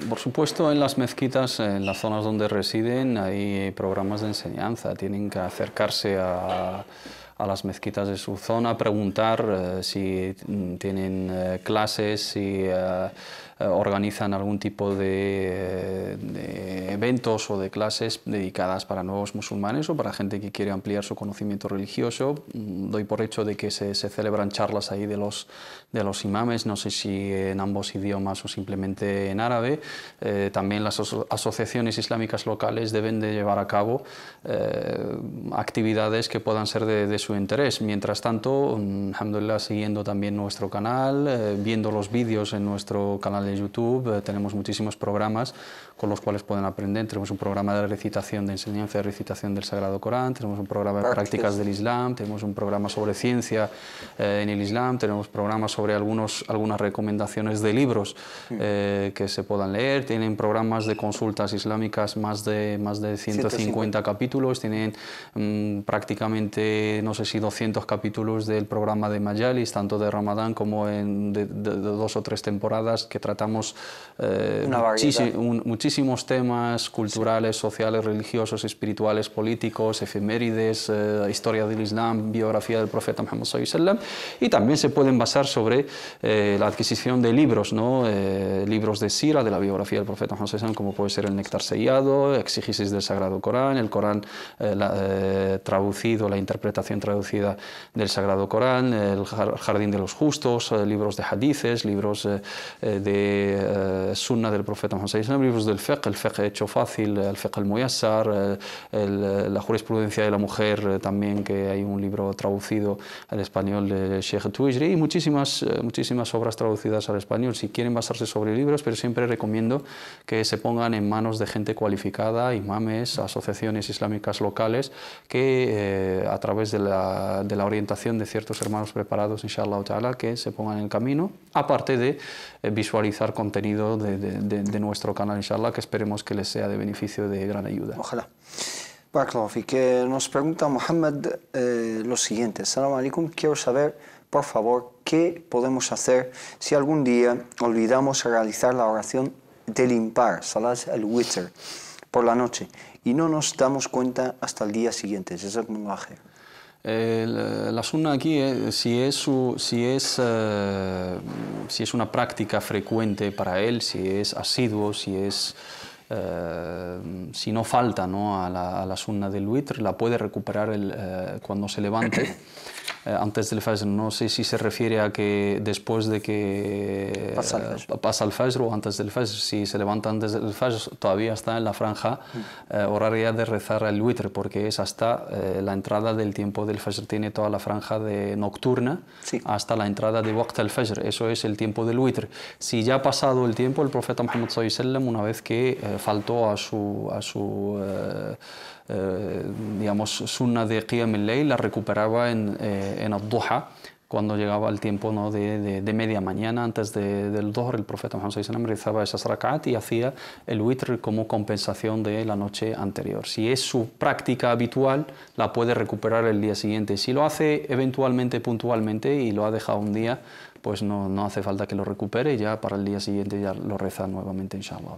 Por supuesto, en las mezquitas, en las zonas donde residen, hay programas de enseñanza. Tienen que acercarse a las mezquitas de su zona, preguntar si tienen clases, si organizan algún tipo de eventos o de clases dedicadas para nuevos musulmanes o para gente que quiere ampliar su conocimiento religioso. Doy por hecho de que se celebran charlas ahí de los imames, no sé si en ambos idiomas o simplemente en árabe. También las asociaciones islámicas locales deben de llevar a cabo actividades que puedan ser de su interés. Mientras tanto, alhamdulillah, siguiendo también nuestro canal, viendo los vídeos en nuestro canal de YouTube, tenemos muchísimos programas con los cuales pueden aprender. Tenemos un programa de recitación, de enseñanza de recitación del Sagrado Corán, tenemos un programa de prácticas del Islam, tenemos un programa sobre ciencia en el Islam, tenemos programas sobre algunas recomendaciones de libros que se puedan leer, tienen programas de consultas islámicas, más de 150 capítulos, tienen prácticamente, no sé si 200 capítulos del programa de Majalis, tanto de Ramadán como de 2 o 3 temporadas, que tratamos muchísimos temas culturales, sociales, religiosos, espirituales, políticos, efemérides, historia del Islam, biografía del profeta Muhammad sallallahu alaihi wasallam, y también se pueden basar sobre la adquisición de libros, ¿no? Libros de sira, de la biografía del profeta Muhammad sallallahu alaihi wasallam, como puede ser el Néctar Sellado, exégesis del Sagrado Corán, el Corán traducido, la interpretación traducida del Sagrado Corán, el Jardín de los Justos, libros de hadices, libros de sunna del profeta Muhammad sallallahu alaihi wasallam, libros del fiqh, el fiqh hecho fácil, el fiqh al-muyassar, la jurisprudencia de la mujer, también, que hay un libro traducido al español de Sheikh Tuijri, y muchísimas obras traducidas al español. Si quieren basarse sobre libros, pero siempre recomiendo que se pongan en manos de gente cualificada, imames, asociaciones islámicas locales, que a través de la orientación de ciertos hermanos preparados, inshallah ta'ala, que se pongan en el camino, aparte de visualizar contenido de nuestro canal, inshallah, que esperemos que les sea de beneficio, de gran ayuda. Ojalá. Barakallahu fik. Nos pregunta Mohammed lo siguiente: Salam alaikum, quiero saber, por favor, qué podemos hacer si algún día olvidamos realizar la oración del impar, Salat al-Witr. por la noche y no nos damos cuenta hasta el día siguiente. Jazakumullah khair. La sunna aquí, si es una práctica frecuente para él, si es asiduo, si no falta, ¿no?, a la sunna del witr, la puede recuperar cuando se levante. Antes del fajr, no sé si se refiere a que después de que pasa el fajr o antes del fajr. Si se levanta antes del fajr, todavía está en la franja horaria de rezar el witr, porque es hasta la entrada del tiempo del fajr. Tiene toda la franja nocturna, sí, hasta la entrada de waqt al-fajr. Eso es el tiempo del witr. Si ya ha pasado el tiempo, el profeta Muhammad sallallahu alaihi wasallam, una vez que faltó a su digamos, sunna de Qiyam al-Layl, la recuperaba en al-Duha, cuando llegaba el tiempo, ¿no?, de media mañana, antes del Dhuhr. El profeta Muhammad sallallahu alaihi wasallam rezaba esas rak'at y hacía el witr como compensación de la noche anterior. Si es su práctica habitual, la puede recuperar el día siguiente. Si lo hace eventualmente, puntualmente, y lo ha dejado un día, pues no hace falta que lo recupere, ya para el día siguiente ya lo reza nuevamente, inshallah.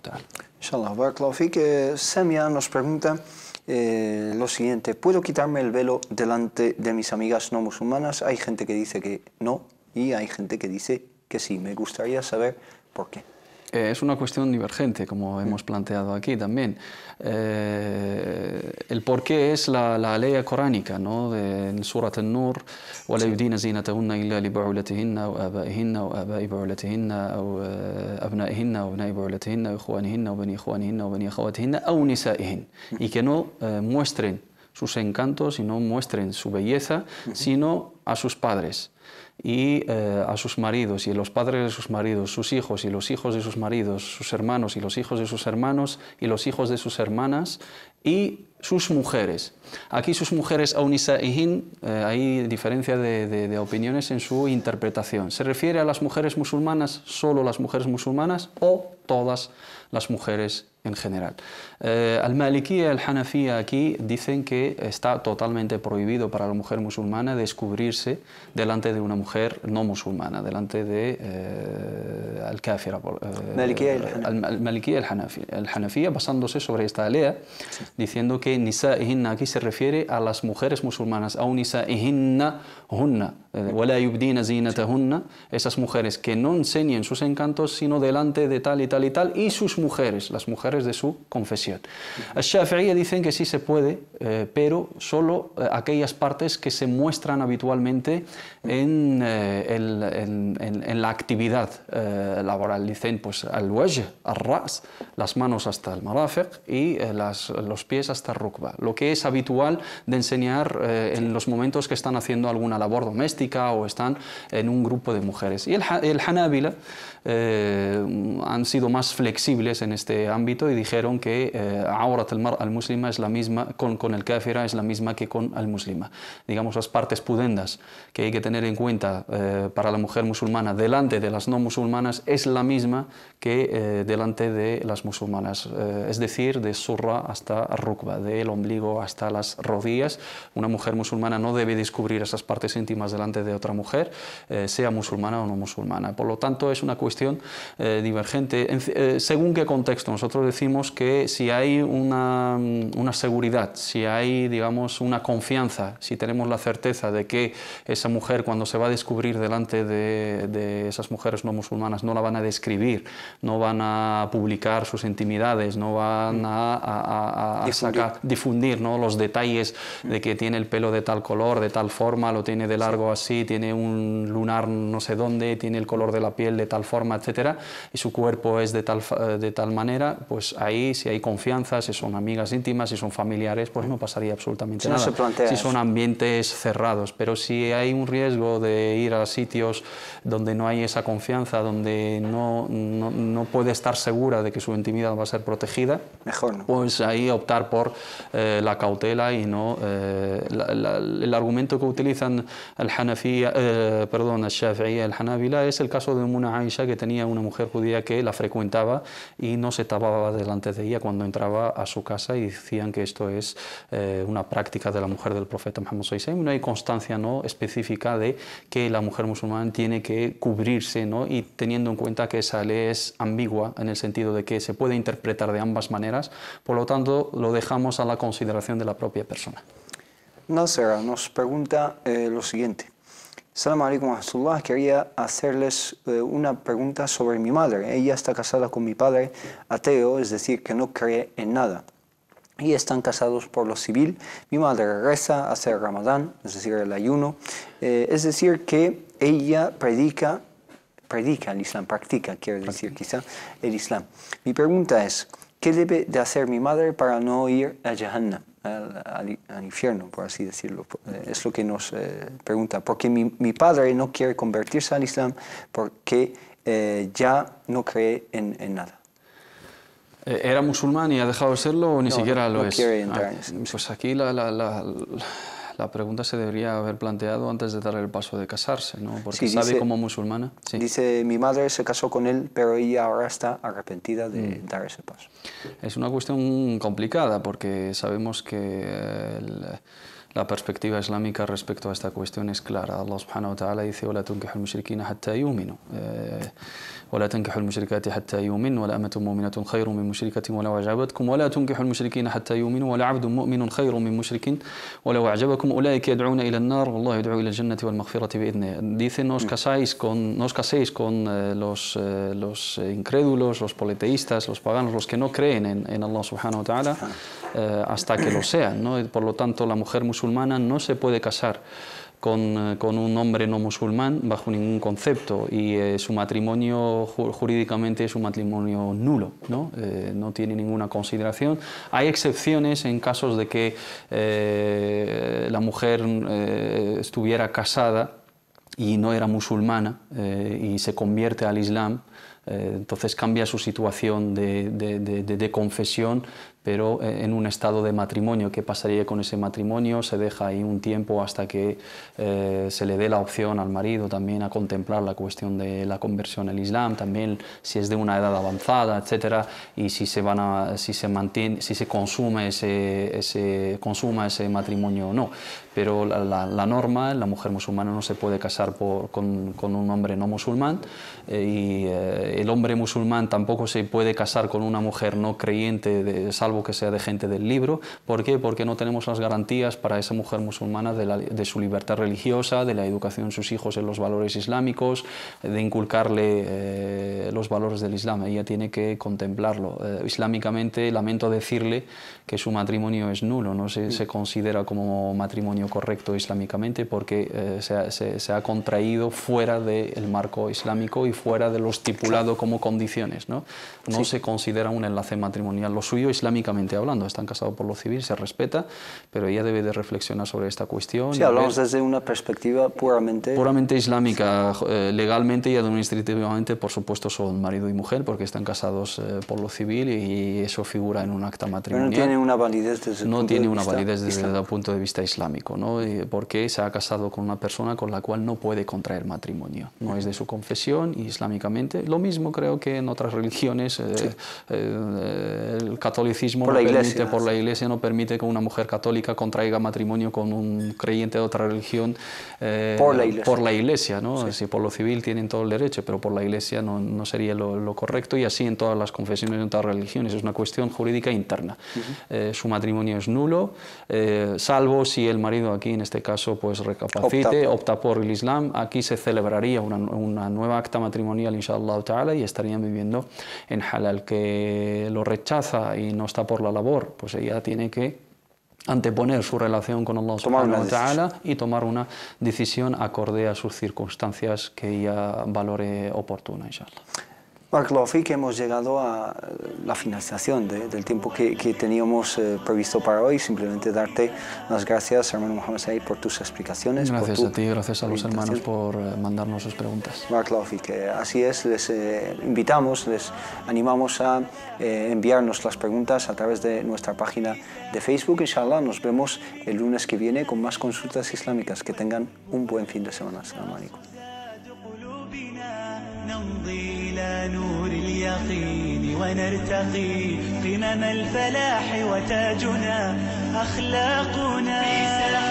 Inshallah. Barakallahu fik. Samia nos pregunta lo siguiente: ¿puedo quitarme el velo delante de mis amigas no musulmanas? Hay gente que dice que no y hay gente que dice que sí. Me gustaría saber por qué. Es una cuestión divergente, como hemos planteado aquí también. El porqué es la ley coránica, ¿no?, en Surat An-Nur: وَلَا يُبْدِينَ زِينَتَهُنَّ إِلَّا لِبُعُولَتِهِنَّ وَآبَائِهِنَّ وَآبَاءِ بُعُولَتِهِنَّ أو أبنائهن وأبناء بعولتهن وإخوانهن وبني إخوانهن وبني أخواتهن أو نسائهن. Y que no muestren sus encantos y no muestren su belleza, sino a sus padres y a sus maridos, y los padres de sus maridos, sus hijos y los hijos de sus maridos, sus hermanos y los hijos de sus hermanos y los hijos de sus hermanas y sus mujeres. Aquí sus mujeres, au nisaihin, hay diferencia de opiniones en su interpretación. ¿Se refiere a las mujeres musulmanas, solo las mujeres musulmanas, o todas las mujeres en general? Al-Malikiyya y al-Hanafiyya aquí dicen que está totalmente prohibido para la mujer musulmana descubrirse delante de una mujer no musulmana, delante de al-Kafira. Al-Malikiyya y al-Hanafiyya, basándose sobre esta lea, diciendo que nisaihinna aquí se refiere a las mujeres musulmanas, au nisaihinna hunna, wala yubdina zinatahunna, esas mujeres que no enseñen sus encantos sino delante de tal y tal y tal, y sus mujeres, las mujeres de su confesión. Al-Shafi'iyya dicen que sí se puede, pero solo aquellas partes que se muestran habitualmente en la actividad laboral. Dicen, pues, al-wajh, al-ras, las manos hasta el marafiq y los pies hasta el rukba, lo que es habitual de enseñar en los momentos que están haciendo alguna labor doméstica o están en un grupo de mujeres. Y el Hanabila han sido más flexibles en este ámbito y dijeron que aurat al-muslima es la misma, con el kafira es la misma que con al-muslima. Digamos, las partes pudendas que hay que tener en cuenta para la mujer musulmana delante de las no musulmanas es la misma que delante de las musulmanas, es decir, de surra hasta rukba, del ombligo hasta las rodillas. Una mujer musulmana no debe descubrir esas partes íntimas delante de otra mujer, sea musulmana o no musulmana. Por lo tanto, es una cuestión divergente. Según qué contexto, nosotros decimos que si hay una seguridad, si hay, digamos, una confianza, si tenemos la certeza de que esa mujer, cuando se va a descubrir delante de esas mujeres no musulmanas, no la van a describir, no van a publicar sus intimidades, no van a difundir, ¿no?, los detalles de que tiene el pelo de tal color, de tal forma, lo tiene de largo así, tiene un lunar no sé dónde, tiene el color de la piel de tal forma, etcétera, y su cuerpo es de tal manera, pues ahí, si hay confianza, si son amigas íntimas, si son familiares, pues no pasaría absolutamente nada. Si son ambientes cerrados, pero si hay un riesgo de ir a sitios donde no hay esa confianza, donde no puede estar segura de que su intimidad va a ser protegida, mejor no. Pues ahí optar por la cautela y no el argumento que utilizan el Shafi'iyya y el Hanabila es el caso de una Aisha, que tenía una mujer judía que la frecuentaba y no se tapaba delante de ella cuando entraba a su casa y decían que esto es una práctica de la mujer del profeta Muhammad sallallahu alaihi wasallam. No hay constancia, ¿no?, específica de que la mujer musulmana tiene que cubrirse, ¿no?, y teniendo en cuenta que esa ley es ambigua en el sentido de que se puede interpretar de ambas maneras, por lo tanto lo dejamos a la consideración de la propia persona. Nasera nos pregunta lo siguiente. Assalamu alaikum wa rahmatullah. Quería hacerles una pregunta sobre mi madre. Ella está casada con mi padre ateo, es decir, que no cree en nada. Y están casados por lo civil. Mi madre reza, hace el Ramadán, es decir, el ayuno. Es decir, que ella predica el Islam, practica, quiero decir, quizá, el Islam. Mi pregunta es, ¿qué debe de hacer mi madre para no ir a Jahannam, al infierno, por así decirlo? Es lo que nos pregunta. Porque mi padre no quiere convertirse al Islam porque ya no cree en nada. ¿Era musulmán y ha dejado de serlo o ni siquiera lo es? No quiere entrar en eso. Pues aquí la pregunta se debería haber planteado antes de dar el paso de casarse, ¿no? Porque Sí, sabe dice, como musulmana. Sí. Dice, mi madre se casó con él, pero ella ahora está arrepentida de dar ese paso. Es una cuestión complicada porque sabemos que la perspectiva islámica respecto a esta cuestión es clara. Allah subhanahu wa ta'ala dice وَلَا تُنْكِحُوا الْمُشْرِكِينَ حَتَّى يُؤْمِنُوا ولا تنكحوا المشركات حتى يؤمنوا ولا أمة مؤمنة خير من مشركة ولو أعجبتكم ولا تنكحوا المشركين حتى يؤمنوا ولا عبد مؤمن خير من مشرك ولو أعجبكم أولئك يدعون إلى النار والله يدعو إلى الجنة والمغفرة بإذنه. Dice, no os caséis con los incrédulos, los politeístas, los paganos, los que no creen en Allah subhanahu wa ta'ala hasta que lo sean, ¿no? Por lo tanto, la mujer musulmana no se puede casar con un hombre no musulmán bajo ningún concepto y su matrimonio jurídicamente es un matrimonio nulo, ¿no? No tiene ninguna consideración. Hay excepciones en casos de que la mujer estuviera casada y no era musulmana y se convierte al Islam, entonces cambia su situación de confesión, pero en un estado de matrimonio. ¿Qué pasaría con ese matrimonio? Se deja ahí un tiempo hasta que se le dé la opción al marido también a contemplar la cuestión de la conversión al Islam, también si es de una edad avanzada, etcétera, y si se consuma ese matrimonio o no. Pero la norma, la mujer musulmana no se puede casar con un hombre no musulmán y el hombre musulmán tampoco se puede casar con una mujer no creyente, salvo que sea de gente del libro. ¿Por qué? Porque no tenemos las garantías para esa mujer musulmana de su libertad religiosa, de la educación de sus hijos en los valores islámicos, de inculcarle los valores del Islam. Ella tiene que contemplarlo. Islámicamente, lamento decirle que su matrimonio es nulo, no se considera como matrimonio correcto islámicamente porque se ha contraído fuera del marco islámico y fuera de lo estipulado como condiciones, ¿no? No se considera un enlace matrimonial. Lo suyo islámicamente hablando, están casados por lo civil, se respeta, pero ella debe de reflexionar sobre esta cuestión. Sí, hablamos desde una perspectiva puramente islámica, legalmente y administrativamente, por supuesto, son marido y mujer porque están casados por lo civil y eso figura en un acta matrimonial. Pero no tiene una validez desde el punto de vista islámico, ¿no? Porque se ha casado con una persona con la cual no puede contraer matrimonio, no es de su confesión y islámicamente. Lo mismo creo que en otras religiones, el catolicismo por la iglesia no permite que una mujer católica contraiga matrimonio con un creyente de otra religión por la iglesia, ¿no? Si por lo civil tienen todo el derecho, pero por la iglesia no sería lo correcto, y así en todas las confesiones de otras religiones. Es una cuestión jurídica interna. Su matrimonio es nulo, salvo si el marido aquí en este caso pues recapacite, opta por el Islam. Aquí se celebraría una nueva acta matrimonial, inshallah ta'ala, y estarían viviendo en halal. Que lo rechaza y no está por la labor, pues ella tiene que anteponer su relación con Allah subhanahu wa ta'ala y tomar una decisión acorde a sus circunstancias que ella valore oportuna, inshallah. Barakallahu fik, hemos llegado a la finalización del tiempo que teníamos previsto para hoy. Simplemente darte las gracias, hermano Mohamed Said, por tus explicaciones. Gracias a ti, gracias a los hermanos por mandarnos sus preguntas. Barakallahu fik, así es, les invitamos, les animamos a enviarnos las preguntas a través de nuestra página de Facebook. Inshallah, nos vemos el lunes que viene con más consultas islámicas. Que tengan un buen fin de semana. Assalamu alaikum. نمضي إلى نور اليقين ونرتقي قمم الفلاح وتاجنا أخلاقنا.